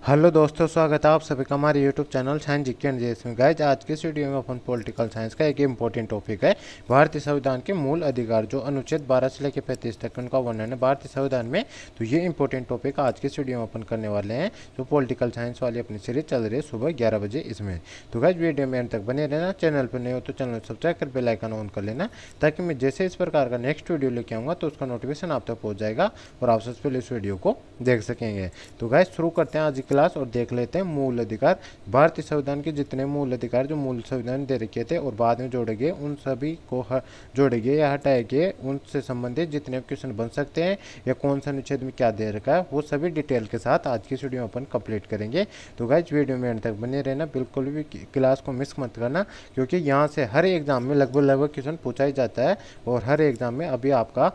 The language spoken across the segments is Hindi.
हेलो दोस्तों, स्वागत है आप सभी का हमारे YouTube channel science GK and JS में। गाइस, आज के इस वीडियो में अपन पॉलिटिकल साइंस का एक इंपॉर्टेंट टॉपिक है भारतीय संविधान के मूल अधिकार, जो अनुच्छेद 12 से लेकर 35 तक उनका वर्णन है भारतीय संविधान में। तो ये इंपॉर्टेंट टॉपिक आज के इस वीडियो में अपन करने वाले हैं, जो पॉलिटिकल साइंस वाली अपनी सीरीज चल रही है सुबह 11 बजे इसमें। तो गाइस, वीडियो में अंत तक बने रहना। चैनल पर नए हो तो चैनल सब्सक्राइब कर बेल आइकन ऑन कर लेना, ताकि मैं जैसे इस प्रकार का नेक्स्ट वीडियो लेके आऊँगा तो उसका नोटिफिकेशन आप तक पहुँच जाएगा और आप सबसे पहले इस वीडियो को देख सकेंगे। तो गाइस, शुरू करते हैं आज की क्लास और देख लेते हैं मूल अधिकार। भारतीय संविधान के जितने मूल अधिकार जो मूल संविधान दे रखे थे और बाद में जोड़े गए, उन सभी को जोड़े गए या हटाए गए, उनसे संबंधित जितने क्वेश्चन बन सकते हैं या कौन सा अनुच्छेद में क्या दे रखा है, वो सभी डिटेल के साथ आज की वीडियो में अपन कंप्लीट करेंगे। तो गाइस, वीडियो में अंत तक बने रहना, बिल्कुल भी क्लास को मिस मत करना, क्योंकि यहाँ से हर एग्जाम में लगभग क्वेश्चन पूछा ही जाता है। और हर एग्जाम में अभी आपका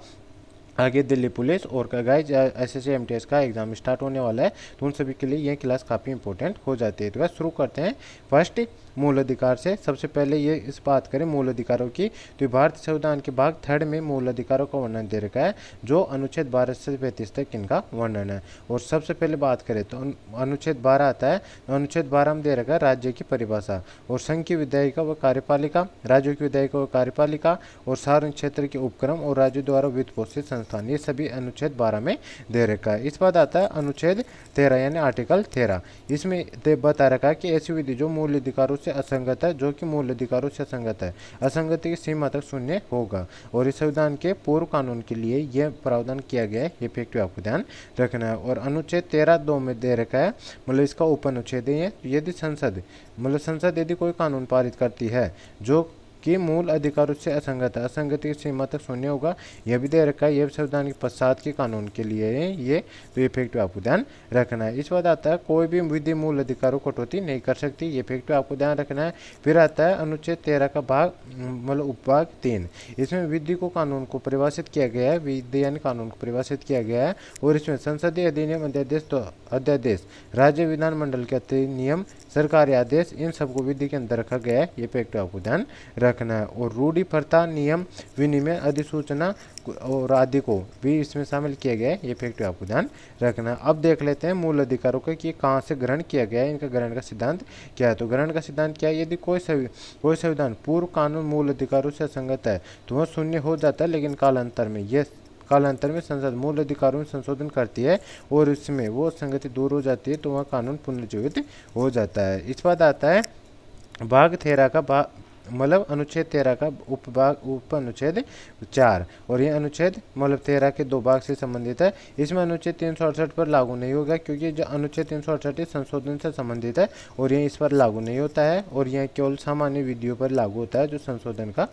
आगे दिल्ली पुलिस और गाइज एसएससी एमटीएस का एग्जाम स्टार्ट होने वाला है, तो उन सभी के लिए ये क्लास काफ़ी इंपॉर्टेंट हो जाती है। तो शुरू करते हैं फर्स्ट मूल अधिकार से। सबसे पहले ये इस बात करें मूल अधिकारों की, तो भारतीय संविधान के भाग 3 में मूल अधिकारों का वर्णन दे रखा है, जो अनुच्छेद 12 से 35 तक इनका वर्णन है। और सबसे पहले बात करें तो अनुच्छेद 12 आता है। अनुच्छेद 12 में दे रखा है राज्य की परिभाषा और संघ की विधायिका व कार्यपालिका, राज्यों की विधायिका व कार्यपालिका और सार्वजनिक क्षेत्र के उपक्रम और राज्यों द्वारा वित्त पोषित संस्थान, ये सभी अनुच्छेद 12 में दे रखा है। इस बाद आता है अनुच्छेद 13 यानी आर्टिकल 13। इसमें बता रखा है कि ऐसी विधि जो मूल अधिकारों से असंगत है, जो कि मूल अधिकारों से असंगत है, असंगति की सीमा तक शून्य होगा। और इस संविधान के पूर्व कानून के लिए यह प्रावधान किया गया है, ये फैक्ट आपको ध्यान रखना है। और अनुच्छेद 13(2) में दे रखा है, मतलब इसका उप अनुच्छेद है, यदि संसद यदि कोई कानून पारित करती है जो कि मूल अधिकारों से असंगत है, असंगति की सीमा तक शून्य होगा, यह भी दे रखा है। यह संविधान के पश्चात के कानून के लिए है ये, तो ये फैक्ट आपको ध्यान रखना है। इस बाद आता है कोई भी विधि मूल अधिकारों को कटौती नहीं कर सकती, ये फैक्ट आपको ध्यान रखना है। फिर आता है अनुच्छेद 13 का भाग मतलब उपभाग 3। इसमें विधि को कानून को परिभाषित किया गया है, विधि यानी कानून को परिभाषित किया गया है। और इसमें संसदीय अधिनियम, अध्यादेश, तो अध्यादेश, राज्य विधानमंडल के अधिनियम, सरकारी आदेश, इन सबको विधि के अंदर रखा गया है, ये फैक्ट आपको ध्यान रखना है। और रूढ़ि, प्रथा, नियम, विनिमय, अधिसूचना और आदि को भी इसमें शामिल किया गया है, ये फैक्ट आपको ध्यान रखना है। अब देख लेते हैं मूल अधिकारों का कि कहाँ से ग्रहण किया गया है, इनका ग्रहण का सिद्धांत क्या है। तो ग्रहण का सिद्धांत क्या है, यदि कोई संविधान पूर्व कानून मूल अधिकारों से असंगत है तो वह शून्य हो जाता है, लेकिन कालांतर में संसद मूल अधिकारों में संशोधन करती है और इसमें वो संगति दूर हो जाती है, तो वह कानून पुनर्जीवित हो जाता है। इस बात आता है भाग 13 का मतलब अनुच्छेद 13 का उप अनुच्छेद 4। और ये अनुच्छेद मतलब 13 के 2 भाग से संबंधित है। इसमें अनुच्छेद 368 पर लागू नहीं होगा, क्योंकि जो अनुच्छेद 368 संशोधन से संबंधित है और ये इस पर लागू नहीं होता है, और यह केवल सामान्य विधियों पर लागू होता है, जो संशोधन का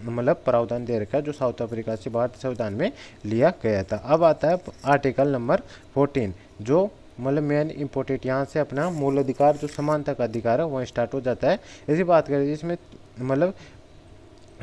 मतलब प्रावधान दे रखा है, जो साउथ अफ्रीका से भारतीय संविधान में लिया गया था। अब आता है आर्टिकल नंबर 14, जो मतलब मेन इंपॉर्टेंट, यहाँ से अपना मूल अधिकार जो समानता का अधिकार है वह स्टार्ट हो जाता है। ऐसी बात करें जिसमें मतलब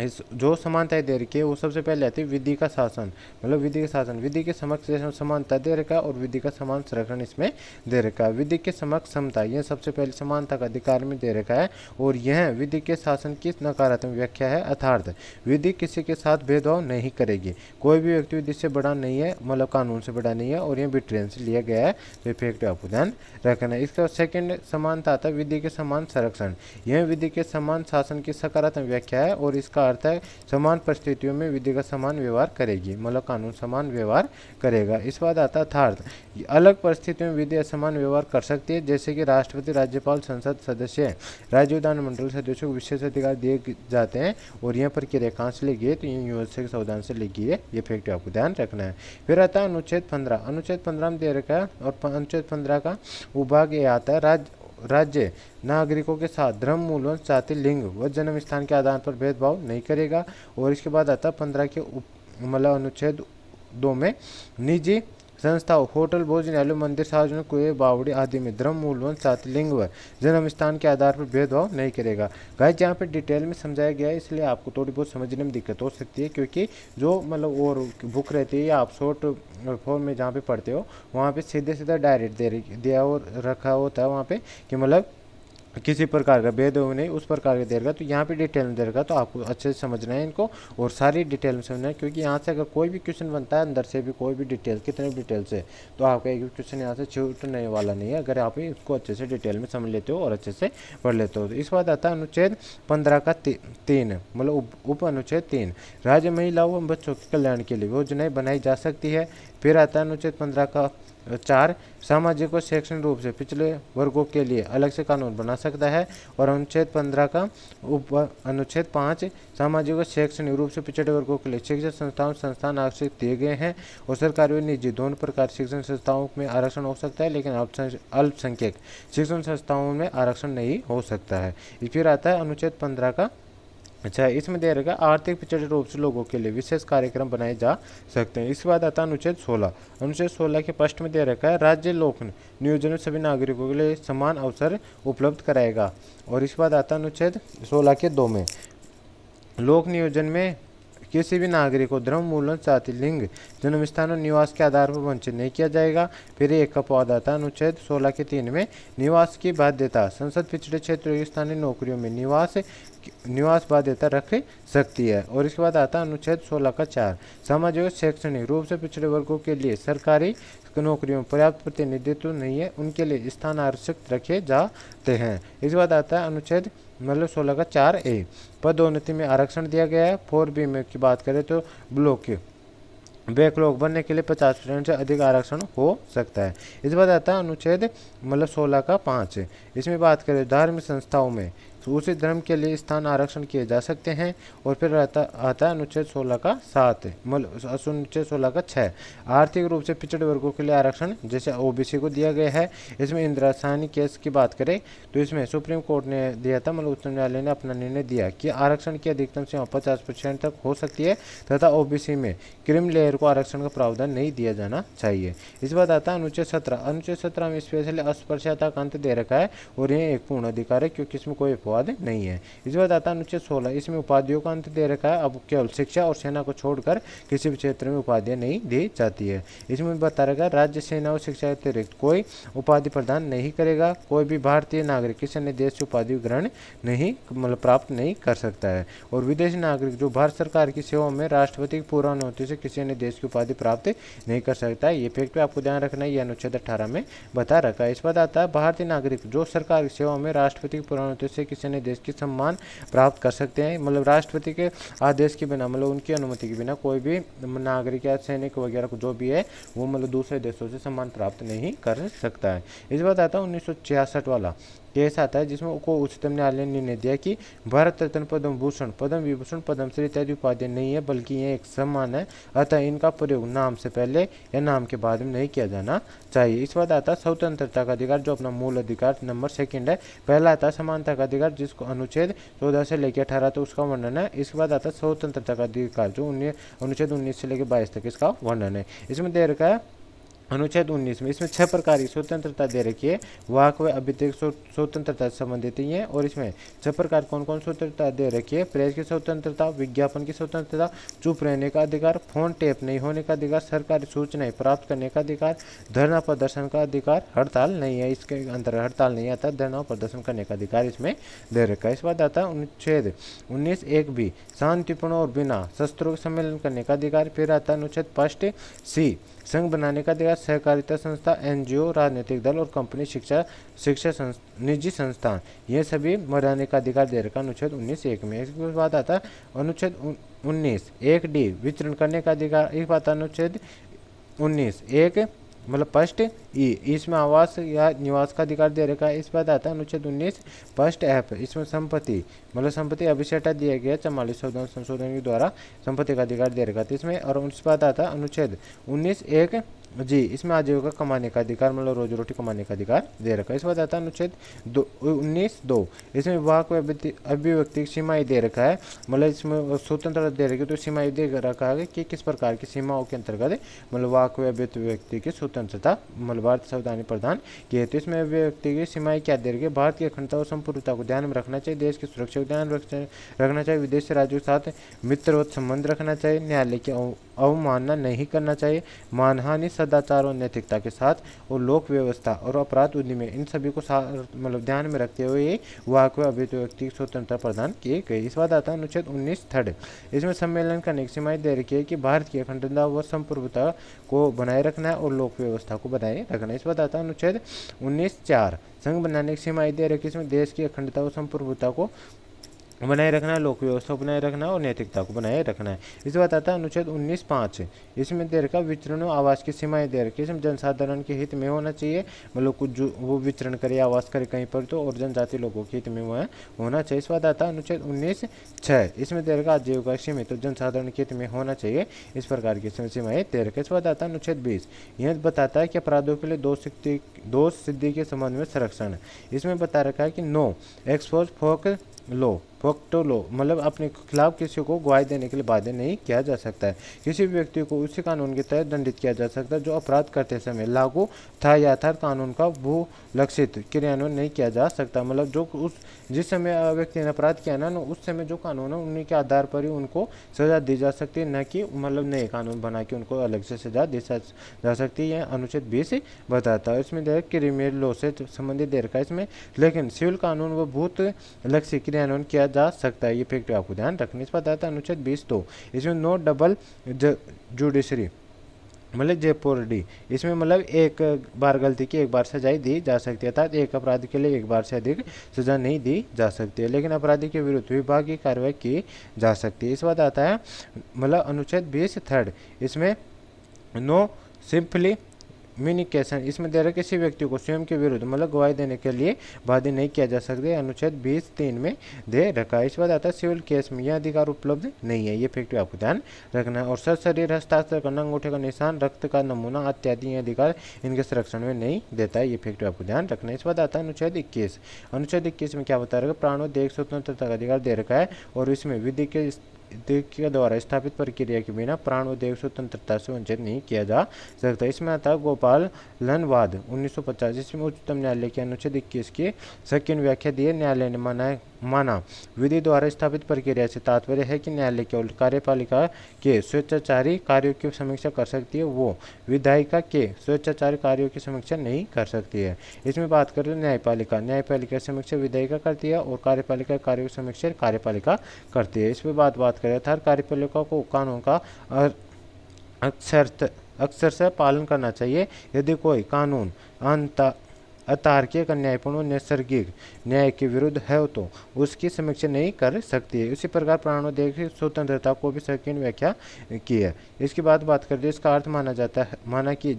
इस जो समानताएं दे रखी है, वो सबसे पहले आती है विधि का शासन, मतलब विधि का शासन, विधि के समक्ष समानता दे रखा है और विधि का समान संरक्षण इसमें दे रखा है। विधि के समक्ष समता, यह सबसे पहले समानता का अधिकार में दे रखा है। और यह विधि के शासन की नकारात्मक व्याख्या है, अर्थात विधि किसी के साथ भेदभाव नहीं करेगी, कोई भी व्यक्ति विधि से बड़ा नहीं है, मतलब कानून से बड़ा नहीं है, और यह ब्रिटेन से लिया गया है, तो फैक्ट आपको ध्यान रखना है। इसका सेकेंड समानता आता है विधि के समान संरक्षण, यह विधि के समान शासन की सकारात्मक व्याख्या है, और इसका अर्थ है समान परिस्थितियों में विधि का समान व्यवहार करेगी, मतलब कानून समान व्यवहार करेगा। इस बात आता है अर्थात अलग परिस्थितियों में विधि असमान व्यवहार कर सकती है, जैसे कि राष्ट्रपति, राज्यपाल, संसद सदस्य, राज्य विधानमंडल सदस्यों को विशेष अधिकार दिए जाते हैं। और यहाँ पर क्रिया कहाँ से लिखी है, तो यूएसए के संविधान से लिखी है, ये फैक्ट आपको ध्यान रखना है। फिर आता है अनुच्छेद 15। अनुच्छेद 15 में दे रखा है, और अनुच्छेद 15 का उभाग ये आता है राज्य नागरिकों के साथ धर्म, मूल, जाति, लिंग व जन्म स्थान के आधार पर भेदभाव नहीं करेगा। और इसके बाद आता 15 के मतलब अनुच्छेद 2 में निजी संस्थाओं, होटल, भोजनालय, मंदिर, सार्वजनिक कुएं, बावड़ी आदि में धर्म, मूल, जाति, लिंग व जन्म स्थान के आधार पर भेदभाव नहीं करेगा। गाइस, यहाँ पे डिटेल में समझाया गया है, इसलिए आपको थोड़ी बहुत समझने में दिक्कत हो सकती है, क्योंकि जो मतलब और बुक रहती है या आप शॉर्ट फॉर्म में जहाँ पे पढ़ते हो, वहाँ पे सीधे सीधा डायरेक्ट दिया और रखा होता है वहाँ पे कि मतलब किसी प्रकार का भेदभाव नहीं उस प्रकार का दे रखा, तो यहाँ पे डिटेल में दे रखा, तो आपको अच्छे से समझना है इनको और सारी डिटेल में समझना है, क्योंकि यहाँ से अगर कोई भी क्वेश्चन बनता है अंदर से भी कोई भी डिटेल कितने भी डिटेल से, तो आपका एक भी क्वेश्चन यहाँ से छूटने वाला नहीं है अगर आप इसको अच्छे से डिटेल में समझ लेते हो और अच्छे से पढ़ लेते हो। तो इस बात आता है अनुच्छेद 15 का 3 मतलब उप अनुच्छेद 3, राज्य महिलाओं एवं बच्चों के कल्याण के लिए योजनाएं बनाई जा सकती है। फिर आता है अनुच्छेद 15 का 4, सामाजिक और शैक्षणिक रूप से पिछले वर्गों के लिए अलग से कानून बना सकता है। और अनुच्छेद 15 का अनुच्छेद 5, सामाजिक और शैक्षणिक रूप से पिछड़े वर्गों के लिए शिक्षण संस्थान आरक्षित दिए गए हैं और सरकारी और निजी दोनों प्रकार शिक्षण संस्थाओं में आरक्षण हो सकता है, लेकिन अल्पसंख्यक शिक्षण संस्थाओं में आरक्षण नहीं हो सकता है। फिर आता है अनुच्छेद 15 का अच्छा, इसमें दे रखा आर्थिक पिछड़े रूप से लोगों के लिए विशेष कार्यक्रम बनाए जा सकते हैं। इसके बाद आता है अनुच्छेद 16। अनुच्छेद 16 के फर्स्ट में दे रखा है राज्य लोक नियोजन में सभी नागरिकों के लिए समान अवसर उपलब्ध कराएगा। और इसके बाद आता है अनुच्छेद 16 के 2 में लोक नियोजन में किसी भी नागरिक को धर्म, मूल्यों, जाति, लिंग, जन्म स्थान और निवास के आधार पर वंचित नहीं किया जाएगा। फिर एक का पद आता है अनुच्छेद 16 के 3 में निवास की बाध्यता संसद पिछड़े क्षेत्रों की स्थानीय नौकरियों में निवास बाध्यता रख सकती है। और इसके बाद आता है अनुच्छेद 16 का 4, सामाजिक और शैक्षणिक रूप से पिछड़े वर्गों के लिए सरकारी नौकरियों में पर्याप्त प्रतिनिधित्व नहीं है, उनके लिए स्थान आरक्षित रखे जाते हैं। इसके बाद आता है अनुच्छेद मतलब 16 का 4A, पदोन्नति में आरक्षण दिया गया है। 4B में की बात करें तो ब्लॉक बैकलॉग बनने के लिए 50% से अधिक आरक्षण हो सकता है। इस बात आता है अनुच्छेद मतलब 16 का 5, इसमें बात करें धार्मिक संस्थाओं में उसी धर्म के लिए स्थान आरक्षण किए जा सकते हैं। और फिर आता है अनुच्छेद 16 का 7 मतलब अनुच्छेद 16 का 6, आर्थिक रूप से पिछड़े वर्गों के लिए आरक्षण जैसे ओबीसी को दिया गया है। इसमें इंदिरा साहनी केस की बात करें तो इसमें सुप्रीम कोर्ट ने दिया था मतलब उच्च न्यायालय ने अपना निर्णय दिया कि आरक्षण की अधिकतम सीमा 50% तक हो सकती है तथा ओबीसी में क्रीम लेयर को आरक्षण का प्रावधान नहीं दिया जाना चाहिए। इस बात आता है अनुच्छेद 17। अनुच्छेद 17 में स्पेशली अस्पृश्यता का अंत दे रखा है और यह एक पूर्ण अधिकार है क्योंकि इसमें कोई अपवाद नहीं है। इस बात आता है अनुच्छेद 16, इसमें उपाधियों का अंत दे रखा है। अब केवल शिक्षा और सेना को छोड़कर किसी भी क्षेत्र में उपाधियां नहीं दी जाती है। इसमें बता रखा है राज्य सेना और शिक्षा के अतिरिक्त कोई उपाधि प्रदान नहीं करेगा। कोई भी भारतीय नागरिक किसी अन्य देश से उपाधि ग्रहण नहीं मतलब प्राप्त नहीं कर सकता है। और विदेशी नागरिक जो भारत सरकार की सेवा में राष्ट्रपति की पूर्ण अनुमति से किसी अन्य देश की उपाधि प्राप्त नहीं कर सकता है। ये फैक्ट आपको ध्यान रखना है, ये अनुच्छेद 18 में बता रखा है। इस बात आता है भारतीय नागरिक जो सरकार की सेवा में राष्ट्रपति की पूर्ण अनुमति से किसी अन्य देश की सम्मान प्राप्त कर सकते हैं। मतलब राष्ट्रपति के आदेश के बिना मतलब उनकी अनुमति के बिना कोई भी नागरिक या सैनिक वगैरह जो भी है वो मतलब दूसरे देशों से सम्मान प्राप्त नहीं कर सकता है। इस बात आता है 1966 वाला केस आता है जिसमें को उच्चतम न्यायालय ने निर्णय दिया कि भारत रत्न, पद्म भूषण, पद्म विभूषण, पद्मश्री इत्यादि उपाधियां नहीं है बल्कि ये एक सम्मान है, अतः इनका प्रयोग नाम से पहले या नाम के बाद में नहीं किया जाना चाहिए। इस बात आता है स्वतंत्रता का अधिकार जो अपना मूल अधिकार नंबर 2 है। पहला आता है समानता का अधिकार जिसको अनुच्छेद 14 से लेकर 18 तक उसका वर्णन है। इसके बाद आता है स्वतंत्रता का अधिकार जो अनुच्छेद 19 से लेकर 22 तक इसका वर्णन है। इसमें दे रखा है अनुच्छेद 19 में इसमें 6 प्रकार की स्वतंत्रता दे रखी है। वाक व अभिव्यक्ति स्वतंत्रता से संबंधित ही है। और इसमें 6 प्रकार कौन कौन स्वतंत्रता दे रखी है? प्रेस की स्वतंत्रता, विज्ञापन की स्वतंत्रता, चुप रहने का अधिकार, फोन टेप नहीं होने का अधिकार, सरकारी सूचनाएं प्राप्त करने का अधिकार, धरना प्रदर्शन का अधिकार, हड़ताल नहीं है इसके अंदर, हड़ताल नहीं आता, धरना प्रदर्शन करने का अधिकार इसमें दे रखा है। इस बाद आता है अनुच्छेद 19(1) भी शांतिपूर्ण और बिना शस्त्रों के सम्मेलन करने का अधिकार। फिर आता है अनुच्छेद 1(c) संघ बनाने का अधिकार, सहकारिता संस्था, एनजीओ, राजनीतिक दल और कंपनी, निजी संस्थान ये सभी बनाने का अधिकार दे रखा अनुच्छेद 19(1) में। इसके बाद आता है अनुच्छेद 19(1)(d) विचरण करने का अधिकार। एक बात अनुच्छेद 19(1) मतलब 1(e) इसमें आवास या निवास का अधिकार दे रखा है। इस बात आता है अनुच्छेद 19(1)(f) इसमें संपत्ति मतलब संपत्ति अभिषेटा दिया गया 44 संशोधन के द्वारा संपत्ति का अधिकार दे रखा था इसमें। और इस बात आता है अनुच्छेद 19(1)(g) इसमें आजीविका कमाने का अधिकार मतलब रोजी रोटी कमाने का अधिकार दे रखा है। इस बात आता है अनुच्छेद 19(2) इसमें विवाह को अभिव्यक्ति की सीमाएं दे रखा है मतलब इसमें स्वतंत्रता दे रखी है। तो सीमाएं दे रखा है कि किस प्रकार की सीमाओं के अंतर्गत मतलब वाक व अभिव्यक्ति की स्वतंत्रता मतलब भारतीय संविधान प्रदान किए। तो इसमें अभिव्यक्ति की सीमाएं क्या दे रखी है? भारत की अखंडता और संपूर्णता को ध्यान में रखना चाहिए, देश की सुरक्षा को ध्यान रखना चाहिए, विदेशी राज्यों के साथ मित्रवत संबंध रखना चाहिए, न्यायालय की अवमानना नहीं करना चाहिए। मानहानि, सदाचार और नैतिकता के साथ और लोक व्यवस्था और अपराध उद्यम इन सभी को मतलब ध्यान में रखते हुए ये वाक व अभिव्यक्ति की स्वतंत्रता प्रदान की गई। इस बात आता है अनुच्छेद 19 थर्ड। इसमें सम्मेलन करने की सीमाएं दे रखी है कि भारत की अखंडता व संप्रभुता को बनाए रखना है और लोक व्यवस्था को बनाए रखना है। इस बात आता है अनुच्छेद 19(4) संघ बनाने की सीमाएं दे रखी है। इसमें देश की अखंडता व संप्रभुता को बनाए रखना है, लोक व्यवस्था को बनाए रखना है और नैतिकता को बनाए रखना है। इस बात आता है अनुच्छेद 19(5) इसमें दे रखा विचरण और आवास की सीमाएं दे रखी है। इसमें जनसाधारण के हित में होना चाहिए, मतलब कुछ जो वो विचरण करे, आवास करे कहीं पर तो, और जनजाति लोगों के हित में वह होना चाहिए। इस बात आता है अनुच्छेद 19(6) इसमें दे रखा आजीविका सीमित तो जनसाधारण के हित में होना चाहिए। इस प्रकार की सीमाएं दे रखी है। इस बात आता है अनुच्छेद 20 यह बताता है कि अपराधों के लिए दोष सिद्धि के संबंध में संरक्षण। इसमें बता रखा है कि नो एक्सपोज फोक्टो लो, मतलब अपने खिलाफ किसी को गवाही देने के लिए बाध्य नहीं किया जा सकता है। किसी भी व्यक्ति को उसी कानून के तहत दंडित किया जा सकता है जो अपराध करते समय लागू था। यथार्थ कानून का भू लक्षित क्रियान्वयन नहीं किया जा सकता, मतलब जो उस जिस समय व्यक्ति ने अपराध किया ना उस समय जो कानून है उन्हीं के आधार पर ही उनको सजा दी जा सकती है, न कि मतलब नए कानून बना के उनको अलग से सजा दी जा सकती है। अनुच्छेद 20 बताता है। इसमें देखिए क्रिमिनल लॉ से संबंधित दे रखा है इसमें, लेकिन सिविल कानून व भूत लक्ष्य क्रियान्वयन किया जा सकता है। ये फैक्ट आपको ध्यान रखने। इस पर आता है अनुच्छेद 20(2) इसमें नो डबल जुडिशरी, मतलब J4D इसमें मतलब एक बार गलती की एक बार सजाई दी जा सकती है, अर्थात एक अपराध के लिए एक बार से अधिक सजा नहीं दी जा सकती है, लेकिन अपराधी के विरुद्ध विभागीय कार्रवाई की जा सकती है। इस बात आता है मतलब अनुच्छेद 20 थर्ड इसमें नो सिंपली कम्युनिकेशन इसमें दे रहा किसी व्यक्ति को स्वयं के विरुद्ध मतलब गवाही देने के लिए बाध्य नहीं किया जा सकता, अनुच्छेद 20(3) में दे रखा है। इस बात आता है सिविल केस में यह अधिकार उपलब्ध नहीं है। ये फैक्ट आपको ध्यान रखना है। और सशरीर हस्ताक्षर करना, अंगूठे का निशान, रक्त का नमूना इत्यादि ये अधिकार इनके संरक्षण में नहीं देता है। ये फैक्ट आपको ध्यान रखना है। इस बात आता है अनुच्छेद 21। अनुच्छेद 21 में क्या बता रहा है, प्राण और देह स्वतंत्रता का अधिकार दे रखा है और इसमें विधि के द्वारा स्थापित प्रक्रिया के बिना प्राण और देह स्वतंत्रता से वंचित नहीं किया जा सकता। इसमें आता है गोपाल लनवाद 1950। इसमें उच्चतम न्यायालय के अनुच्छेद 21 की सेकंड व्याख्या दी है। न्यायालय ने माना विधि द्वारा स्थापित प्रक्रिया से तात्पर्य है कि न्यायालय केवल कार्यपालिका के स्वेच्छाचारी कार्यों की समीक्षा कर सकती है, वो विधायिका के स्वेच्छाचारी कार्यों की समीक्षा नहीं कर सकती है। इसमें बात करें न्यायपालिका की समीक्षा विधायिका करती है और कार्यपालिका कार्यों की समीक्षा कार्यपालिका करती है। इस पर बात करें हर कार्यपालिका को कानून का अक्सर से पालन करना चाहिए। यदि कोई कानून अतार्किक, अन्यायपूर्ण और नैसर्गिक न्याय के विरुद्ध है तो उसकी समीक्षा नहीं कर सकती है। इसी प्रकार प्राण और देह की स्वतंत्रता को भी सेकंड व्याख्या की है। इसकी बात करते हैं इसका अर्थ माना कि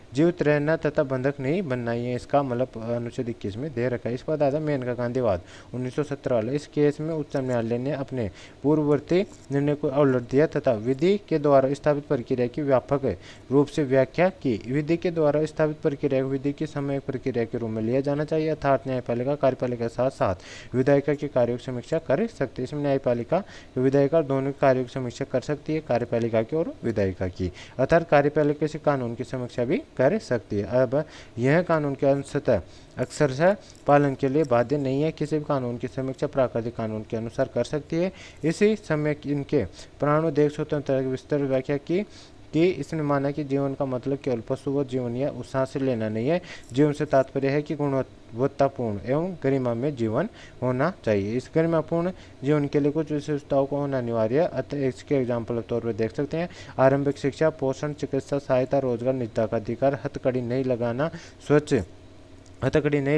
जीवित रहना तथा बंधक नहीं बनना, ये इसका मतलब अनुच्छेद 21 में दे रखा है। इस पर आता मेनका गांधीवाद 1917 वाला। इस केस में उच्चतम न्यायालय ने अपने पूर्ववर्ती निर्णय को उलट दिया तथा विधि के द्वारा स्थापित प्रक्रिया की व्यापक रूप से व्याख्या की। विधि के द्वारा स्थापित प्रक्रिया को विधि की समय प्रक्रिया के रूप में लिया जाना चाहिए, अर्थात न्यायपालिका कार्यपालिका के साथ साथ विधायिका के कार्यों की समीक्षा कर सकती है। इसमें न्यायपालिका विधायिका दोनों कार्यों की समीक्षा कर सकती है, कार्यपालिका की और विधायिका की, अर्थात कार्यपालिका से कानून की समीक्षा भी कर सकती है। अब यह कानून के अंततः अक्सर पालन के लिए बाध्य नहीं है। किसी भी कानून की समीक्षा प्राकृतिक कानून के अनुसार कर सकती है। इसी समय इनके प्राण और देह स्वतंत्रता की विस्तार व्याख्या की इसने माना कि जीवन का मतलब केवल पशुवत जीवन या सांस लेना नहीं है। जीवन से तात्पर्य है कि गुणवत्तापूर्ण एवं गरिमा में जीवन होना चाहिए। इस गरिमापूर्ण जीवन के लिए कुछ विशेषताओं को होना अनिवार्य है। अतः इसके एग्जाम्पल के तौर पर देख सकते हैं आरंभिक शिक्षा, पोषण, चिकित्सा सहायता, रोजगार, निजता का अधिकार, हथकड़ी नहीं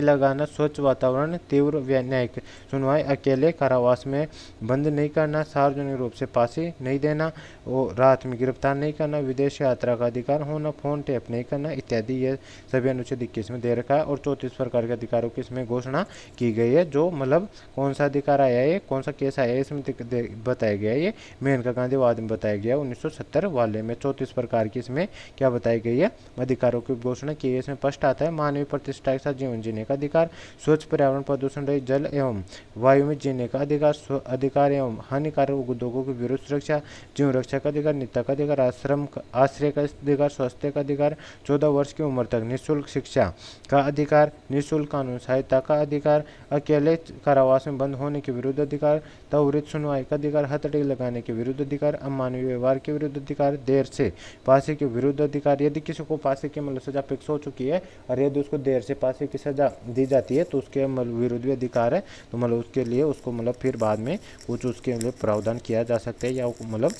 लगाना, स्वच्छ वातावरण, तीव्र न्यायिक सुनवाई, अकेले कारावास में बंद नहीं करना, सार्वजनिक रूप से फांसी नहीं देना और रात में गिरफ्तार नहीं करना, विदेश यात्रा का अधिकार होना, फोन टैप नहीं करना इत्यादि ये सभी अनुच्छेद 21 में दे रखा है। और 34 प्रकार के अधिकारों की इसमें घोषणा की गई है। जो मतलब कौन सा अधिकार आया है, कौन सा केस आया है, इसमें बताया गया है। ये मेनका गांधीवाद में बताया गया 1970 वाले में 34 प्रकार की इसमें क्या बताई गई है, अधिकारों की घोषणा की है। इसमें फर्स्ट आता है मानवीय प्रतिष्ठा के साथ जीवन जीने का अधिकार, स्वच्छ पर्यावरण प्रदूषण रहित जल एवं वायु में जीने का अधिकार, अधिकार एवं हानिकारक उद्योगों के विरुद्ध सुरक्षा, जीवन रक्षा का अधिकार, नित्य का अधिकार, आश्रय का अधिकार, स्वास्थ्य का अधिकार, 14 वर्ष की उम्र तक निःशुल्क शिक्षा का अधिकार, निःशुल्क कानून सहायता का अधिकार, अकेले कारावास में बंद होने के विरुद्ध अधिकार, त्वरित सुनवाई का अधिकार, हथकड़ी लगाने के विरुद्ध अधिकार, अमानवीय व्यवहार के विरुद्ध अधिकार, देर से फांसी के विरुद्ध अधिकार। यदि किसी को फांसी की मतलब सजा फिक्स हो चुकी है और यदि उसको देर से फांसी की सजा दी जाती है तो उसके विरुद्ध भी अधिकार है, तो मतलब उसके लिए उसको मतलब फिर बाद में कुछ उसके लिए प्रावधान किया जा सकता है या मतलब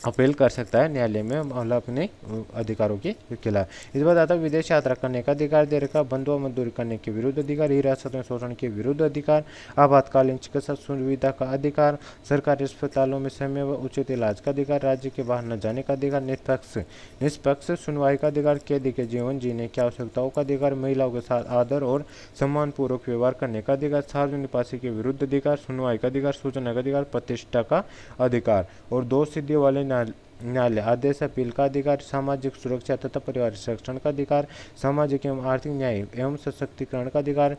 अपील कर सकता है न्यायालय में मतलब अपने अधिकारों के खिलाफ। इस बात आता है विदेश यात्रा करने का अधिकार दे रखा, बंधुआ मजदूरी करने के विरुद्ध अधिकार, हिरासत में शोषण के विरुद्ध अधिकार, आपातकालीन चिकित्सा सुविधा का अधिकार, सरकारी अस्पतालों में समय व उचित इलाज का अधिकार, राज्य के बाहर न जाने का अधिकार, निष्पक्ष सुनवाई का अधिकार, कैदी के जीवन जीने की आवश्यकताओं का अधिकार, महिलाओं के साथ आदर और सम्मानपूर्वक व्यवहार करने का अधिकार, सार्वजनिक फांसी के विरुद्ध अधिकार, सुनवाई का अधिकार, सूचना का अधिकार, प्रतिष्ठा का अधिकार और दोष सिद्धि वाले न्यायालय आदेश अपील का अधिकार, सामाजिक सुरक्षा तथा परिवार संरक्षण का अधिकार, सामाजिक एवं आर्थिक न्याय एवं सशक्तिकरण का अधिकार,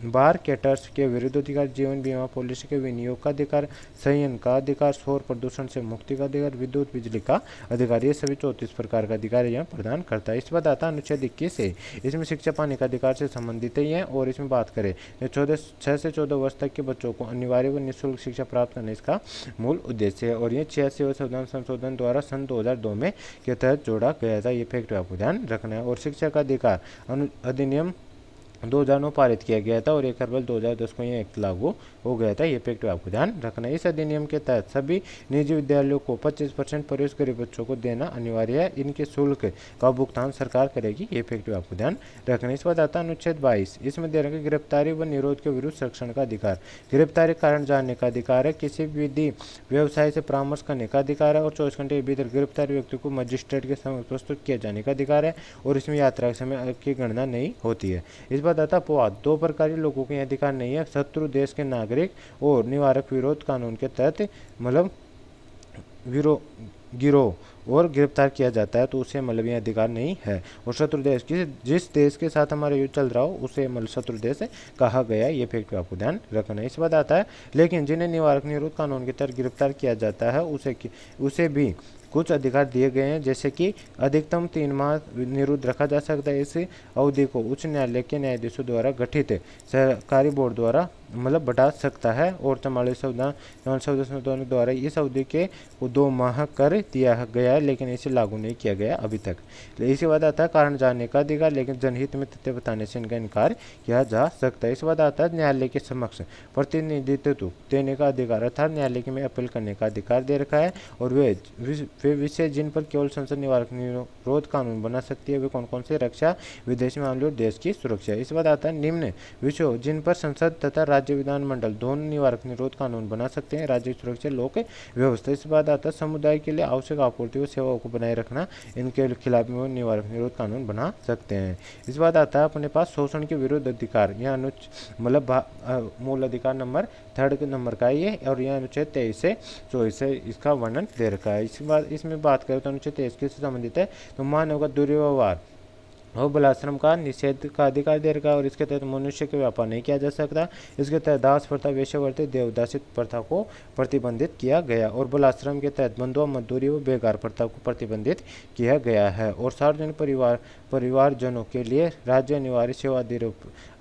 बार कैटर्स के विरुद्ध अधिकार, जीवन बीमा पॉलिसी के विनियोग का अधिकार, संयन का अधिकार, शोर प्रदूषण से मुक्ति का अधिकार, विद्युत बिजली का अधिकार, ये सभी 34 प्रकार का अधिकार यहाँ प्रदान करता है। इस बात आता अनुच्छेद 21 है, इसमें शिक्षा पाने का अधिकार से संबंधित ही है और इसमें बात करें 6 से 14 वर्ष तक के बच्चों को अनिवार्य व निःशुल्क शिक्षा प्राप्त करने इसका मूल उद्देश्य है और ये 86वें संविधान संशोधन द्वारा सन 2002 में के तहत जोड़ा गया था। ये फैक्ट आपको ध्यान रखना है। और शिक्षा का अधिकार अधिनियम 2009 पारित किया गया था और 1 अप्रैल 2010 को यह एक्ट लागू हो गया था। ये फैक्ट आपको ध्यान रखना है। इस अधिनियम के तहत सभी निजी विद्यालयों को 25% प्रवेश गरीब बच्चों को देना अनिवार्य है। इनके शुल्क का भुगतान सरकार करेगी। ये फैक्ट आपको ध्यान रखना है। इस बात आता है अनुच्छेद 22, इसमें दे रखा गिरफ्तारी व निरोध के विरुद्ध संरक्षण का अधिकार, गिरफ्तारी कारण जानने का अधिकार है, किसी विधि व्यवसाय से परामर्श करने का अधिकार है और 24 घंटे के भीतर गिरफ्तार व्यक्ति को मजिस्ट्रेट के समक्ष प्रस्तुत किए जाने का अधिकार है और इसमें यात्रा के समय की गणना नहीं होती है। इस बात आता अपवाद, 2 प्रकार के लोगों के अधिकार नहीं है, शत्रु देश के नागरिक और निवारक विरोध कानून के तहत मतलब गिरोह और गिरफ्तार किया जाता है तो उसे मतलब ये अधिकार नहीं है। और शत्रु देश की जिस देश के साथ हमारा युद्ध चल रहा हो उसे मतलब शत्रु देश कहा गया। ये फैक्ट आपको ध्यान रखना है। इस बात आता है लेकिन जिन्हें निवारक निरोध कानून के तहत गिरफ्तार किया जाता है उसे भी कुछ अधिकार दिए गए हैं, जैसे कि अधिकतम 3 माह निरुद्ध रखा जा सकता है। इस अवधि को उच्च न्यायालय के न्यायाधीशों द्वारा गठित सरकारी बोर्ड द्वारा मतलब बढ़ा सकता है और 44 संविधान द्वारा इस अवधि के 2 माह कर दिया गया है, लेकिन इसे लागू नहीं किया गया अभी तक। इसी बात आता है कारण जानने का अधिकार, लेकिन जनहित में तथ्य बताने से इनका इनकार किया जा सकता है। इस बात आता है न्यायालय के समक्ष प्रतिनिधित्व देने का अधिकार, अर्थात न्यायालय में अपील करने का अधिकार दे रखा है। और वे विषय जिन पर केवल संसद निवारक निरोध कानून बना सकती है वे कौन कौन से, रक्षा, विदेश मामले और देश की सुरक्षा। इस बात आता है निम्न विषयों जिन पर संसद तथा राज्य विधानमंडल दोनों निवारक निरोध कानून बना सकते हैं, राज्य सुरक्षा, लोक व्यवस्था। इस बात आता है समुदाय के लिए आवश्यक आपूर्ति व सेवाओं को बनाए रखना, इनके खिलाफ में निवारक निरोध कानून बना सकते हैं। इस बात आता है अपने पास शोषण के विरुद्ध अधिकार, यह मतलब मूल अधिकार नंबर 3 नंबर का ये, और यह अनुच्छेद 23 से 24 से इसका वर्णन दे रखा है। इसमें बात करें तो अनुच्छेद 23 किससे संबंधित है, तो मानव का दुर्व्यवहार और बलाश्रम का निषेध का अधिकार दे रखा है और इसके तहत मनुष्य के व्यापार नहीं किया जा सकता। इसके तहत दास प्रथा, वेश्यावृत्ति, देवदासी प्रथा को प्रतिबंधित किया गया और बलाश्रम के तहत बंधुआ मजदूरी व बेगार प्रथा को प्रतिबंधित किया गया है। और सार्वजनिक परिवारजनों के लिए राज्य अनिवार्य सेवा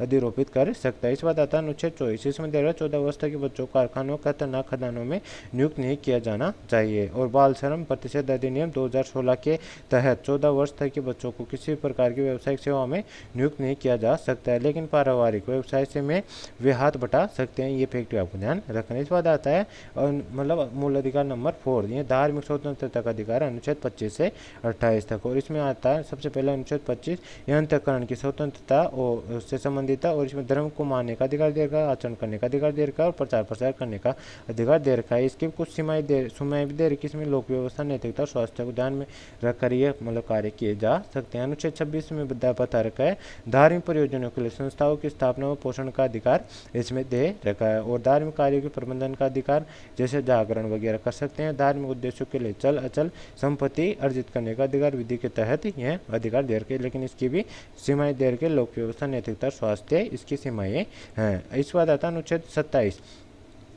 अधिरोपित कर सकता है। इस बात आता है अनुच्छेद 24, इसमें दे रहा 14 वर्ष तक के बच्चों को कारखानों, खतरनाक खदानों में नियुक्त नहीं किया जाना चाहिए। और बाल श्रम प्रतिषेध अधिनियम 2016 के तहत 14 वर्ष तक के बच्चों को किसी प्रकार की व्यावसायिक सेवा में नियुक्त नहीं किया जा सकता है, लेकिन पारिवारिक व्यवसाय से में वे हाथ बटा सकते हैं। ये फैक्ट आपको ध्यान रखना है। इस बात आता है और मतलब मूल अधिकार नंबर 4, ये धार्मिक स्वतंत्रता का अधिकार अनुच्छेद 25 से 28 तक। और इसमें आता है सबसे पहले अनुच्छेद 25, यह अंतःकरण की स्वतंत्रता और से संबंधित है और इसमें धर्म को मानने का अधिकार दे रखा है, आचरण करने का अधिकार दे रखा है और प्रचार प्रसार करने का अधिकार दे रखा है। इसकी कुछ सीमाएं भी दे रखी, इसमें लोक व्यवस्था, नैतिकता और स्वास्थ्य को ध्यान में रखकर ये मतलब कार्य किए जा सकते हैं। अनुच्छेद 26 इसमें बता रखा है धार्मिक प्रयोजनों के लिए संस्थाओं की स्थापना व पोषण का अधिकार इसमें दे रखा है। और धार्मिक कार्यों के प्रबंधन का अधिकार, जैसे जागरण वगैरह कर सकते हैं। धार्मिक उद्देश्यों के लिए चल अचल संपत्ति अर्जित करने का अधिकार विधि के तहत यह अधिकार दे रखे, लेकिन इसकी भी सीमाएं दे रखे। लोक व्यवस्था, नैतिकता, स्वास्थ्य इसकी सीमाएं हैं। इस बात आता है अनुच्छेद 27।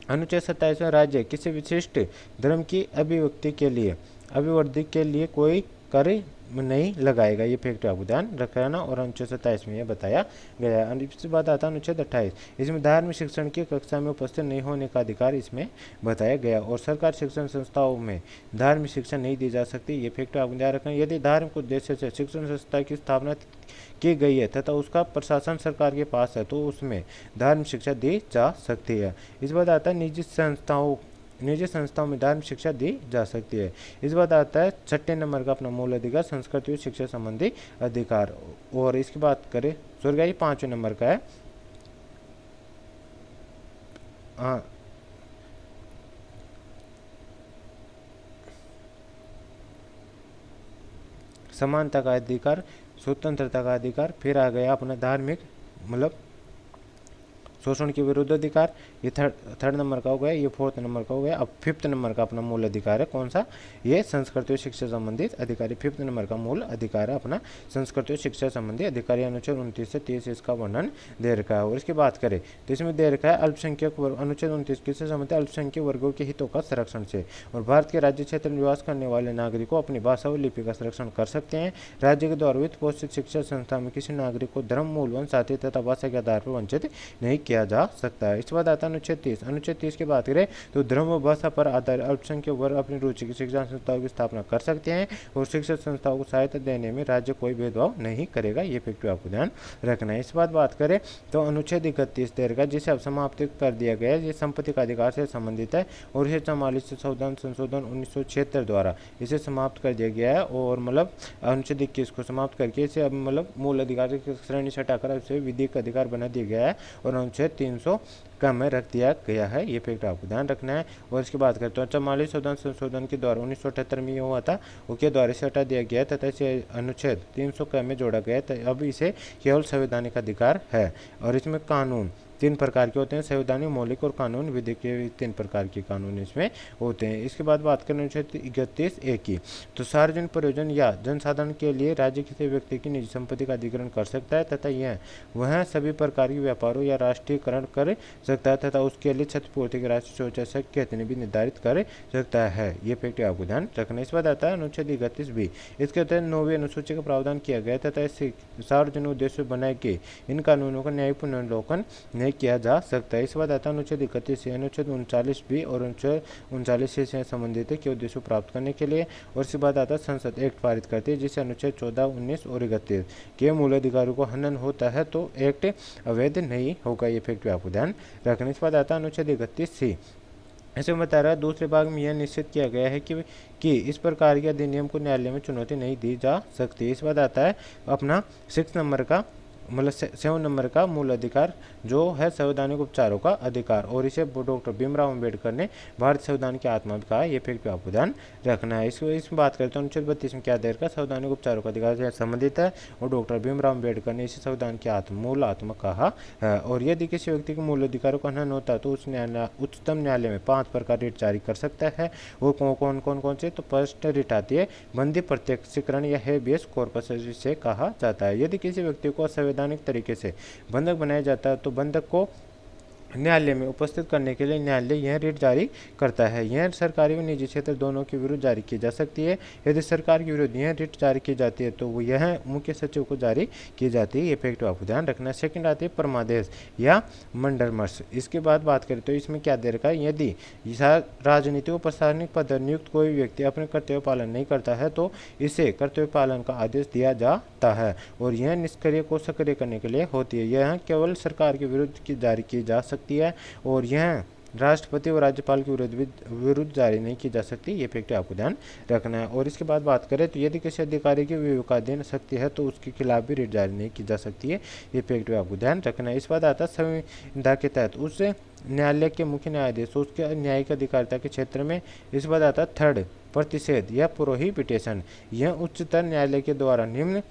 अनुच्छेद 27 में राज्य किसी विशिष्ट धर्म की अभिवृद्धि के लिए कोई कर नहीं लगाएगा, ये फैक्ट आपको ध्यान रखना। और अनुच्छेद 27 में यह बताया गया है। इसके बाद आता है अनुच्छेद 28। इसमें धार्मिक शिक्षण की कक्षा में उपस्थित नहीं होने का अधिकार इसमें बताया गया। और सरकार शिक्षण संस्थाओं में धार्मिक शिक्षा नहीं दी जा सकती, ये फैक्ट आपको ध्यान रखना। यदि धार्मिक उद्देश्य से शिक्षण संस्था की स्थापना की गई है तथा उसका प्रशासन सरकार के पास है तो उसमें धार्मिक शिक्षा दी जा सकती है। इस बात आता है निजी संस्थाओं में धार्मिक शिक्षा दी जा सकती है। इस बात आता है 6 नंबर का अपना मूल अधिकार, संस्कृति और शिक्षा संबंधी अधिकार। और इसकी बात करें स्वर्गीय 5वें नंबर का है समानता का अधिकार, स्वतंत्रता का अधिकार। फिर आ गया अपना धार्मिक शोषण के विरुद्ध अधिकार, ये थर्ड नंबर का हो गया। ये 4th नंबर का हो गया। अब 5th नंबर का अपना मूल अधिकार है कौन सा, ये संस्कृति और शिक्षा संबंधित अधिकार। 5th नंबर का मूल अधिकार है अपना संस्कृति और शिक्षा संबंधी अधिकारी। अनुच्छेद 29 से 30 इसका वर्णन दे रखा है। और इसकी बात करें तो इसमें दे रखा है अल्पसंख्यक वर्ग। अनुच्छेद 29 किससे संबंधित, अल्पसंख्यक वर्गों के हितों का संरक्षण से। और भारत के राज्य क्षेत्र में निवास करने वाले नागरिकों अपनी भाषा और लिपि का संरक्षण कर सकते हैं। राज्य के द्वारा वित्त पोषित शिक्षा संस्था में किसी नागरिक को धर्म, मूल, वंश, जाति तथा भाषा के आधार पर वंचित नहीं किया जा सकता है। इसके बाद आता है अनुच्छेद 30। अनुच्छेद 30 की बात करें तो धर्म व भाषा पर आधारित अल्पसंख्यक वर्ग अपनी रुचि की शिक्षा संस्थाओं की स्थापना कर सकते हैं और शिक्षा संस्थाओं को सहायता देने में राज्य कोई भेदभाव नहीं करेगा, ये फैक्ट आपको ध्यान रखना है। इस बात करें तो अनुच्छेद 31 का जिसे अब समाप्त कर दिया गया है, ये संपत्ति का अधिकार से संबंधित है और इसे 44 संशोधन 1976 द्वारा इसे समाप्त कर दिया गया है। और अनुच्छेद 21 को समाप्त करके इसे अब मूल अधिकार की श्रेणी से हटाकर इसे विधिक अधिकार बना दिया गया है और अनुच्छेद 300 का में रख दिया गया है, ये फैक्ट आपको ध्यान रखना है। और इसकी बात करते हैं 44 संशोधन के द्वारा 1978 में ये हुआ था, उसके द्वारा इसे हटा दिया गया तथा इसे अनुच्छेद 300 का में जोड़ा गया। अब इसे केवल संवैधानिक अधिकार है। और इसमें कानून 3 प्रकार के होते हैं, संवैधानिक, मौलिक और कानून विधि के 3 प्रकार के कानून इसमें होते हैं। इसके बाद बात करें अनुच्छेद 31A की तो सार्वजनिक प्रयोजन या जनसाधारण के लिए राज्य किसी व्यक्ति की निजी संपत्ति का अधिग्रहण कर सकता है तथा यह वह सभी प्रकार के व्यापारों या राष्ट्रीयकरण कर सकता है तथा उसके लिए क्षतिपूर्ति की राशि शौचालय के इतने भी निर्धारित कर सकता है, ये फैक्ट आपको ध्यान रखना। इस बात आता है अनुच्छेद 31B। इसके तहत 9वीं अनुसूची का प्रावधान किया गया तथा इसे सार्वजनिक उद्देश्य बनाए के इन कानूनों का न्यायिक पुनर्लोकन किया जा सकता है। इस बात आता है अनुच्छेद 31 से अनुच्छेद 39B और अनुच्छेद 39C से संबंधित है के उद्देश्य प्राप्त करने के लिए। और इसके बाद आता है संसद एक्ट पारित करती है जिसे अनुच्छेद 14, 19 और 31 के मूल अधिकारों को हनन होता है तो एक्ट अवैध नहीं होगा, ये फैक्ट आपको ध्यान रखना। इस बात आता है अनुच्छेद 31C। ऐसे में बता रहा है दूसरे भाग में यह निश्चित किया गया है कि इस प्रकार के अधिनियम को न्यायालय में चुनौती नहीं दी जा सकती। इस बात आता है अपना 6 नंबर का 7 नंबर का मूल अधिकार जो है संवैधानिक उपचारों का अधिकार और इसे डॉक्टर भीमराव अम्बेडकर ने भारतीय संविधान की आत्मा भी कहा, ये फैक्ट आपको ध्यान रखना है। इसमें बात करते हैं अनुच्छेद 32 में क्या देर का संवैधानिक उपचारों का अधिकार से संबंधित है और डॉक्टर भीमराव अम्बेडकर ने इसे संविधान की मूल आत्मा कहा है। और यदि किसी व्यक्ति के मूल अधिकारों का हनन होता है तो उच्चतम न्यायालय में 5 प्रकार रिट जारी कर सकता है। वो कौन से तो फर्स्ट रिट आती है बंदी प्रत्यक्षीकरण या हेबियस कॉर्पस से कहा जाता है। यदि किसी व्यक्ति को संवैधानिक तरीके से बंधक बनाया जाता है तो बंधक को न्यायालय में उपस्थित करने के लिए न्यायालय यह रिट जारी करता है। यह सरकारी और निजी क्षेत्र दोनों के विरुद्ध जारी की जा सकती है। यदि सरकार के विरुद्ध यह रिट जारी की जाती है तो वो यह मुख्य सचिव को जारी की जाती है, ये फैक्ट आपको ध्यान रखना है। सेकंड आती है परमादेश या मंडलमर्श। इसके बाद बात करें तो इसमें क्या दे रखा है, यदि राजनीतिक और प्रशासनिक पद नियुक्त कोई व्यक्ति अपने कर्तव्य पालन नहीं करता है तो इसे कर्तव्य पालन का आदेश दिया जाता है और यह निष्क्रिय को सक्रिय करने के लिए होती है। यह केवल सरकार के विरुद्ध जारी की जा सकती है और यह राष्ट्रपति और राज्यपाल के विरुद्ध जारी नहीं की जा सकती, ये फैक्ट आपको ध्यान रखना है। और इसके बाद बात करें तो यदि किसी अधिकारी की विवेकाधीन शक्ति है तो उसके खिलाफ भी रिट जारी नहीं की जा सकती है, ये फैक्ट आपको ध्यान रखना है। इस बात आता है संविधा के तहत उस न्यायालय के मुख्य न्यायाधीश उसके न्यायिक अधिकारिता के क्षेत्र में। इस बात आता है थर्ड प्रतिषेध या प्रोहिबिटेशन। यह उच्चतर न्यायालय के द्वारा निम्न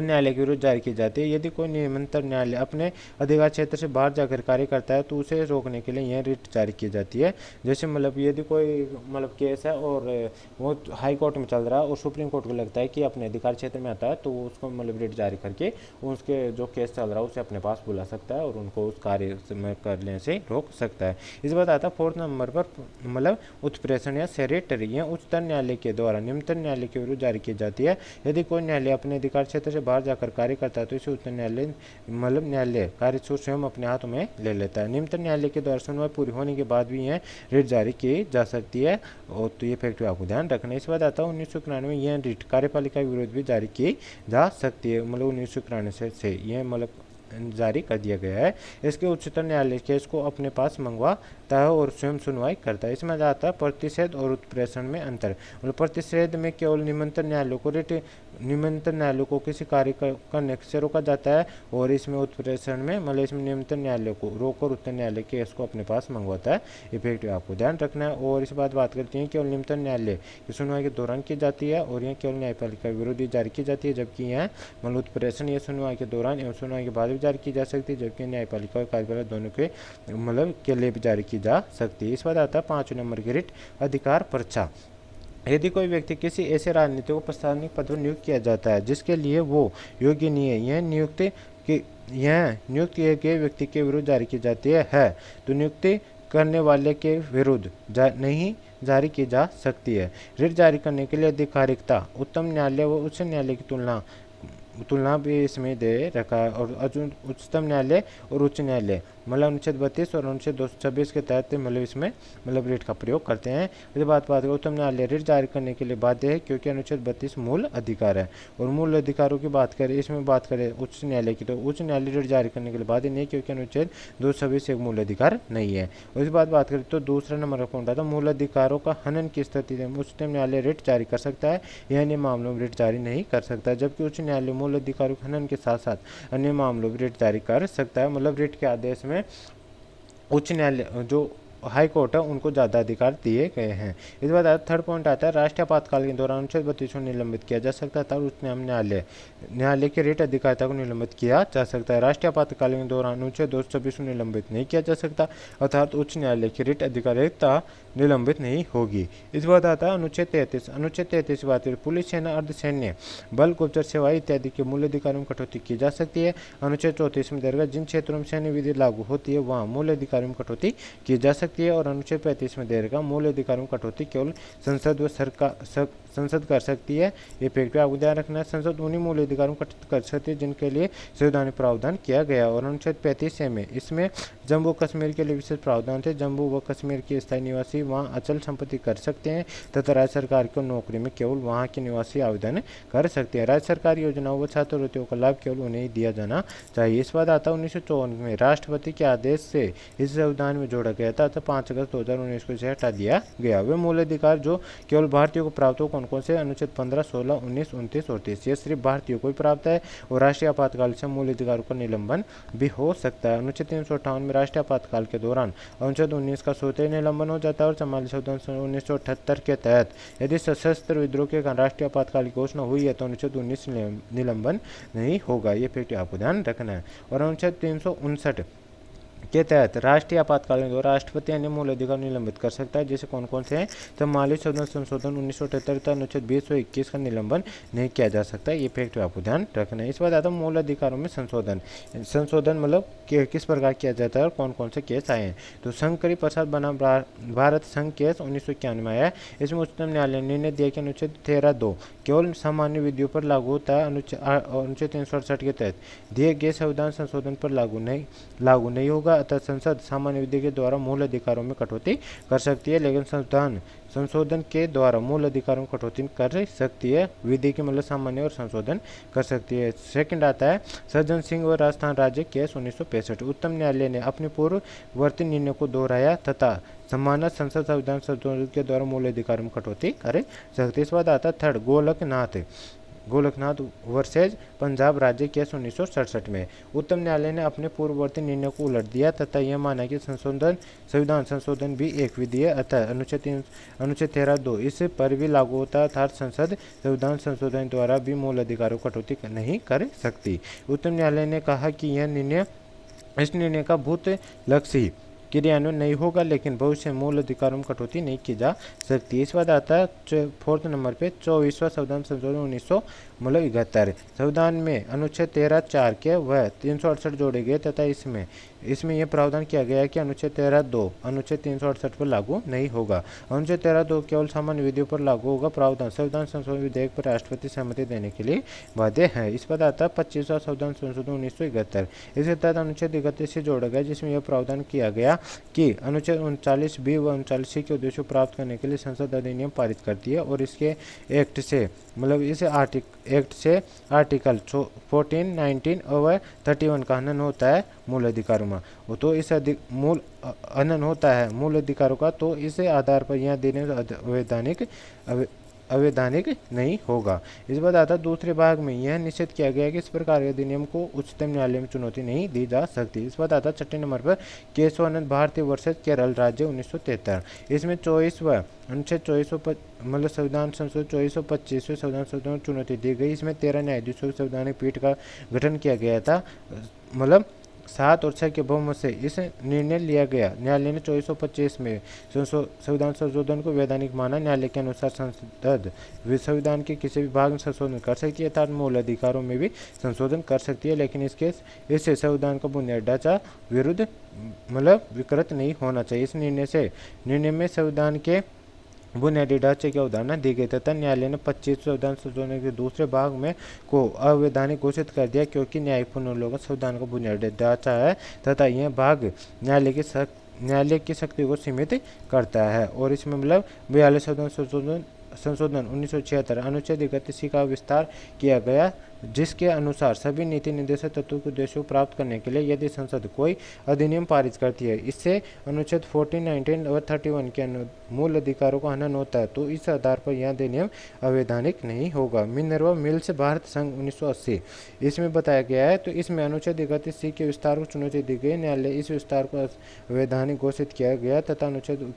न्यायालय के विरुद्ध जारी की जाती है। यदि कोई निम्नतर न्यायालय अपने अधिकार क्षेत्र से बाहर जाकर कार्य करता है तो उसे रोकने के लिए यह रिट जारी की जाती है। जैसे मतलब यदि कोई मतलब केस है और वो हाई कोर्ट में चल रहा है और सुप्रीम कोर्ट को लगता है कि अपने अधिकार क्षेत्र में आता है तो उसको मतलब रिट जारी करके उसके जो केस चल रहा है उसे अपने पास बुला सकता है और उनको उस कार्य में करने से रोक सकता है। इस बात आता है 4 नंबर पर मतलब उत्प्रेषण या सेरेटरी, यह उच्चतम न्यायालय के द्वारा निम्नतम न्यायालय के विरुद्ध जारी की जाती है। यदि कोई न्यायालय अपने अधिकार क्षेत्र से बाहर जाकर कार्य करता है तो इसे उच्च न्यायालय मतलब न्यायालय कार्य स्वयं अपने हाथों में ले लेता है। निम्नतम न्यायालय के द्वारा सुनवाई पूरी होने के बाद भी यह रिट जारी की जा सकती है और तो ये फैक्ट आपको ध्यान रखना है। इस बात आता है 1991 में यह रिट कार्यपालिका के विरुद्ध भी जारी की जा सकती है। मतलब 1991 से यह मतलब जारी कर दिया गया है। इसके उच्चतम न्यायालय केस को अपने पास मंगवाता है और स्वयं सुनवाई करता है। इसमें आता है प्रतिषेध और उत्प्रेषण में अंतर। मतलब प्रतिषेध में केवल निम्नतम न्यायालय को निम्नतम न्यायालय को किसी कार्य करने से रोका जाता है और इसमें उत्प्रेषण में मतलब इसमें निम्नतम न्यायालय को रोककर उच्चतम न्यायालय केस को अपने पास मंगवाता है। इफेक्टिव आपको ध्यान रखना है। और इस बात करते हैं केवल निम्नतम न्यायालय की सुनवाई के दौरान की जाती है और यह केवल न्यायपालिका के विरुद्ध जारी की जाती है, जबकि यह मतलब उत्प्रेषण यह सुनवाई के दौरान एवं सुनवाई के बाद भी जारी की जा सकती है, जबकि न्यायपालिका और कार्यपालिका दोनों के मतलब के लिए भी जारी की जा सकती है। इस बात आता है 5 नंबर की रिट अधिकार पर्चा। यदि कोई व्यक्ति किसी ऐसे राजनीतिक को प्रशासनिक पद पर नियुक्त किया जाता है जिसके लिए वो योग्य नहीं है, यह नियुक्त किए गए व्यक्ति के विरुद्ध जारी की जाती है तो नियुक्ति करने वाले के विरुद्ध नहीं जारी की जा सकती है। रिट जारी करने के लिए आधिकारिकता उच्चतम न्यायालय व उच्च न्यायालय की तुलना भी इसमें दे रखा है और उच्चतम न्यायालय और उच्च न्यायालय मतलब अनुच्छेद 32 और अनुच्छेद 226 के तहत मतलब इसमें मतलब रिट का प्रयोग करते हैं। इस बात उच्चतम न्यायालय रिट जारी करने के लिए बाध्य है क्योंकि अनुच्छेद 32 मूल अधिकार है। और मूल अधिकारों की बात करें इसमें बात करें उच्च न्यायालय की तो उच्च न्यायालय रिट जारी करने के लिए बाध्य नहीं क्योंकि अनुच्छेद 226 एक मूल अधिकार नहीं है। और इस बात करें तो दूसरा नंबर का पॉइंट आता है मूल अधिकारों का हनन की स्थिति में उच्चतम न्यायालय रिट जारी कर सकता है, यह अन्य मामलों में रिट जारी नहीं कर सकता, जबकि उच्च न्यायालय मूल अधिकारों के हनन के साथ साथ अन्य मामलों में रिट जारी कर सकता है। मतलब रिट के आदेश में उच्च न्यायालय जो हाई कोर्ट है उनको ज़्यादा अधिकार दिए गए हैं। इस बात थर्ड पॉइंट आता है राष्ट्रीय आपातकाल के दौरान अनुच्छेद 32 को निलंबित किया जा सकता था और उच्च न्यायालय के रिट अधिकारिता को निलंबित किया जा सकता है। राष्ट्रीय आपातकाल के दौरान अनुच्छेद 226 को निलंबित नहीं किया जा सकता अर्थात उच्च न्यायालय की रिट अधिकारिता निलंबित नहीं होगी। इस बात आता है अनुच्छेद 33। अनुच्छेद 33 बात पुलिस सेना अर्धसैन्य बल गुप्तचर सेवाएं इत्यादि के मूल अधिकारों में कटौती की जा सकती है। अनुच्छेद 34 में दर्गा जिन क्षेत्रों में सैन्य विधि लागू होती है वहाँ मूल अधिकारों में कटौती की जा सकती है और अनुच्छेद 35 में देर का मूल अधिकारों में कटौती केवल संसद व सरकार संसद कर सकती है। ये फैक्ट आपको ध्यान रखना है। संसद उन्हीं मूल अधिकारों को कटौती कर सकती है जिनके लिए संवैधानिक प्रावधान किया गया। और अनुच्छेद 35 में इसमें जम्मू कश्मीर के लिए विशेष प्रावधान थे। जम्मू व कश्मीर के स्थायी निवासी वहाँ अचल संपत्ति कर सकते हैं तथा राज्य सरकार को नौकरी में केवल वहाँ के निवासी आवेदन कर सकते हैं। राज्य सरकार योजनाओं व छात्रवृत्तियों का लाभ केवल उन्हें ही दिया जाना चाहिए। इस बात आता है 1954 में राष्ट्रपति के आदेश से इस संविधान में जोड़ा गया था। 5 अगस्त 2019 को इसे हटा दिया गया। वे मूल अधिकार जो केवल भारतीयों को प्राप्त हो कौन कौन से अनुच्छेद 15, 16, 19, 29 और 30 ये सिर्फ भारतीयों को ही प्राप्त है और राष्ट्रीय आपातकाल से मूल अधिकारों का निलंबन भी हो सकता है। अनुच्छेद 358 में राष्ट्रीय आपातकाल के दौरान अनुच्छेद 19 का स्वतः निलंबन हो जाता है और 44 1978 के तहत यदि सशस्त्र विद्रोह के कारण राष्ट्रीय आपातकाल की घोषणा हुई है तो अनुच्छेद 19 निलंबन नहीं होगा। ये फैक्ट आपको ध्यान रखना है। और अनुच्छेद 359 के तहत राष्ट्रीय आपातकाल में राष्ट्रपति अन्य मूल अधिकार निलंबित कर सकता है। जैसे कौन कौन से हैं तो माली संशोधन 1978 तक अनुच्छेद 20 और 21 का निलंबन नहीं किया जा सकता। ये फैक्ट आपको ध्यान रखना है। इस बात आता है मूल अधिकारों में संशोधन मतलब किस प्रकार किया जाता है और कौन कौन से केस आए हैं। तो शंकरी प्रसाद बनाम भारत संघ केस 1991 में आया है। इसमें उच्चतम न्यायालय ने निर्णय दिया कि अनुच्छेद 13(2) केवल सामान्य विधियों पर लागू होता है। अनुच्छेद 368 के तहत दिए गए संविधान संशोधन पर लागू नहीं होगा अतः संसद सामान्य विधि के द्वारा मूल अधिकारों में कटौती कर सकती है लेकिन संशोधन के द्वारा मूल अधिकारों में कटौती कर सकती है। विधि के मतलब सामान्य और संशोधन कर सकती है। सेकंड आता है सज्जन सिंह व राजस्थान राज्य केस 1965। उच्चतम न्यायालय ने अपने पूर्ववर्ती निर्णय को दोहराया तथा सम्मानित संसद संविधान संशोधन के द्वारा मूल अधिकारों में कटौती कर सकती है। इस बात आता है थर्ड गोलकनाथ गोलकनाथ वर्सेज पंजाब राज्य केस 1967 में। उच्चतम न्यायालय ने अपने पूर्ववर्ती निर्णय को उलट दिया तथा यह माना कि संविधान संशोधन भी एक विधि है, अतः अनुच्छेद 13(2) इस पर भी लागू होता है, अर्थात संसद संविधान संशोधन द्वारा भी मूल अधिकारों को कटौती नहीं कर सकती। उच्चतम न्यायालय ने कहा कि इस निर्णय का भूत लक्ष्य क्रियान्वयन नहीं होगा, लेकिन भविष्य में मूल अधिकारों में कटौती नहीं की जा सकती। इस बात आता है 4 नंबर पे 24वां संविधान संशोधन 1971। संविधान में अनुच्छेद 13(4) के वह 368 जोड़े गए तथा इसमें यह प्रावधान किया गया है कि अनुच्छेद 13(2) अनुच्छेद 368 पर लागू नहीं होगा। अनुच्छेद 13(2) केवल सामान्य विधियों पर लागू होगा। प्रावधान संविधान संशोधन विधेयक पर राष्ट्रपति सहमति देने के लिए बाध्य है। इस पर आता है 25वां संविधान संशोधन 1971। इसके तहत अनुच्छेद 31 से जोड़ा गया, जिसमें यह प्रावधान किया गया कि अनुच्छेद 39(b) व 39(c) के उद्देश्यों को प्राप्त करने के लिए संसद अधिनियम पारित करती है और इसके एक्ट से आर्टिकल 14, 19 और 31 का हनन होता है मूल अधिकारों में। तो इस हनन होता है मूल अधिकारों का, तो इस आधार पर यह देने अवैधानिक नहीं होगा। इस बात आता दूसरे भाग में यह निश्चित किया गया कि इस प्रकार के अधिनियम को उच्चतम न्यायालय में चुनौती नहीं दी जा सकती। इस बात आता 6 नंबर पर केशवानंद भारती वर्सेज केरल राज्य 1973। इसमें 24वां अनुच्छेद 24 संविधान संशोधन 2425 संविधान संशोधन को चुनौती दी गई। इसमें 13 न्यायाधीशों की संवैधानिक पीठ का गठन किया गया था। 7 और 6 के बहुमत से इस निर्णय लिया गया। न्यायालय ने 2425 में संविधान संशोधन को वैधानिक माना। न्यायालय के अनुसार संसद संविधान के किसी भी भाग में संशोधन कर सकती है, अर्थात मूल अधिकारों में भी संशोधन कर सकती है, लेकिन इससे संविधान का बुनियादी ढांचा विकृत नहीं होना चाहिए। इस निर्णय में संविधान के बुनियादी ढांचे की अवधारणा दी गई तथा न्यायालय ने 25 संविधान संशोधन के दूसरे भाग में को अवैधानिक घोषित कर दिया, क्योंकि न्यायिक पुनर्विलोकन संविधान का बुनियादी ढांचा है तथा यह भाग न्यायालय की शक्ति को सीमित करता है। और इसमें 42 संशोधन 1976 अनुच्छेद 31 का विस्तार किया गया, जिसके अनुसार सभी नीति निर्देशक तत्वों के उद्देश्यों को प्राप्त करने के लिए यदि संसद कोई अधिनियम पारित करती है, इससे अनुच्छेद 14, 19 और 31 के मूल अधिकारों का हनन होता है, तो इस आधार पर यह अधिनियम अवैधानिक नहीं होगा। मिनर्वा मिल्स भारत संघ 1980 इसमें बताया गया है। तो इसमें अनुच्छेद 31 के विस्तार को चुनौती दी गई। न्यायालय इस विस्तार को अवैधानिक घोषित किया गया तथा अनुच्छेद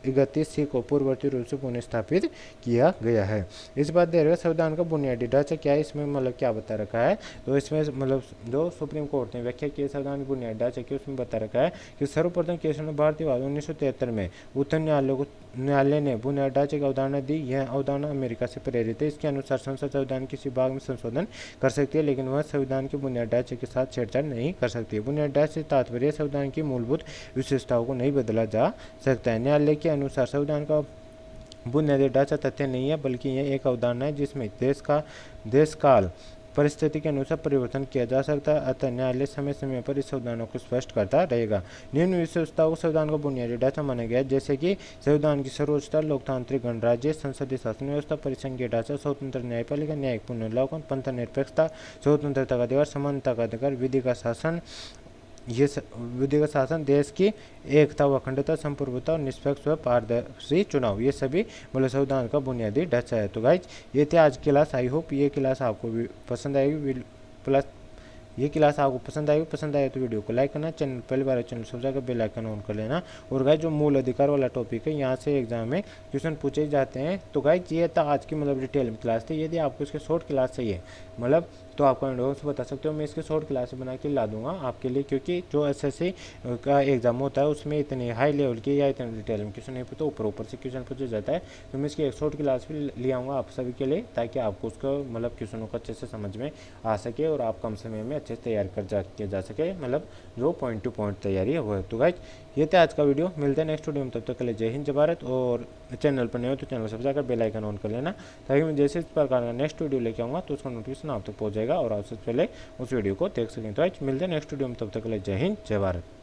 31 को पूर्ववर्ती रूप से पुनः स्थापित किया गया है। इस बात दे रहे संविधान का बुनियादी ढांचा क्या है, इसमें क्या बता रखा है। तो इसमें जो सुप्रीम कोर्ट ने व्याख्या की संविधान की बुनियादी ढांचा की, उसमें बता रखा है कि सर्वप्रथम केशवानंद भारतीवाद 1973 में उच्चतम न्यायालय ने बुनियादी ढांचे की अवधारणा दी। यह अवधारणा अमेरिका से प्रेरित है। इसके अनुसार संसद संविधान किसी भाग में संशोधन कर सकती है, लेकिन वह संविधान के बुनियादी ढांचे के साथ छेड़छाड़ नहीं कर सकती। बुनियादी ढांचे से तात्पर्य संविधान की मूलभूत विशेषताओं को नहीं बदला जा सकता है। न्यायालय के अनुसार संविधान का बुनियादी ढांचा तथ्य नहीं है, बल्कि यह एक अवधारणा है जिसमें देश काल परिस्थिति के अनुसार परिवर्तन किया जा सकता है। अतः न्यायालय समय समय पर इस संविधानों को स्पष्ट करता रहेगा। निम्न विशेषताओं को संविधान का बुनियादी ढांचा माना गया है, जैसे कि संविधान की सर्वोच्चता, लोकतांत्रिक गणराज्य, संसदीय शासन व्यवस्था, परिसंघीय ढांचा, स्वतंत्र न्यायपालिका, न्यायिक पुनर्विलोकन, पंथ निरपेक्षता, स्वतंत्रता का अधिकार, समानता का अधिकार, विधि का शासन, देश की एकता व अखंडता, संप्रभुता और निष्पक्ष व पारदर्शी चुनाव, ये सभी संविधान का बुनियादी ढांचा है। तो गाइज ये थे आज की क्लास। आई होप ये क्लास आपको भी पसंद आएगी। पसंद आए तो वीडियो को लाइक करना, चैनल पहली बार चैनल सब्सक्राइब कर बेल आइकन ऑन कर लेना। और गाइज जो मूल अधिकार वाला टॉपिक है, यहाँ से एग्जाम में क्वेश्चन पूछे जाते हैं। तो गाइज ये था आज की डिटेल में क्लास थी। यदि आपको इसके शॉर्ट क्लास चाहिए तो आप कमेंट बॉक्स में बता सकते हो, मैं इसके शॉर्ट क्लास बना के ला दूंगा आपके लिए, क्योंकि जो एसएससी का एग्जाम होता है उसमें इतने हाई लेवल के या इतने डिटेल में क्वेश्चन नहीं पूछते, ऊपर से क्वेश्चन पूछा जाता है। तो मैं इसकी एक शॉर्ट क्लास भी ले आऊँगा आप सभी के लिए, ताकि आपको उसको क्वेश्चनों को अच्छे से समझ में आ सके और आप कम समय में अच्छे से तैयार किया जा सके, जो पॉइंट टू पॉइंट तैयारी है वो है। तो गाइज ये था आज का वीडियो। मिलते हैं नेक्स्ट वीडियो में, तब तक के लिए जय हिंद जय भारत। और चैनल पर नहीं हो तो चैनल सब्सक्राइब कर बेल आइकन ऑन कर लेना, ताकि मैं जैसे इस प्रकार का नेक्स्ट वीडियो लेके आऊँगा तो उसका नोटिफिकेशन आप तक पहुँच जाएगा और आप सबसे पहले उस वीडियो को देख सकें। तो आज मिलते हैं नेक्स्ट वीडियो में, तब तक के लिए जय हिंद जय भारत।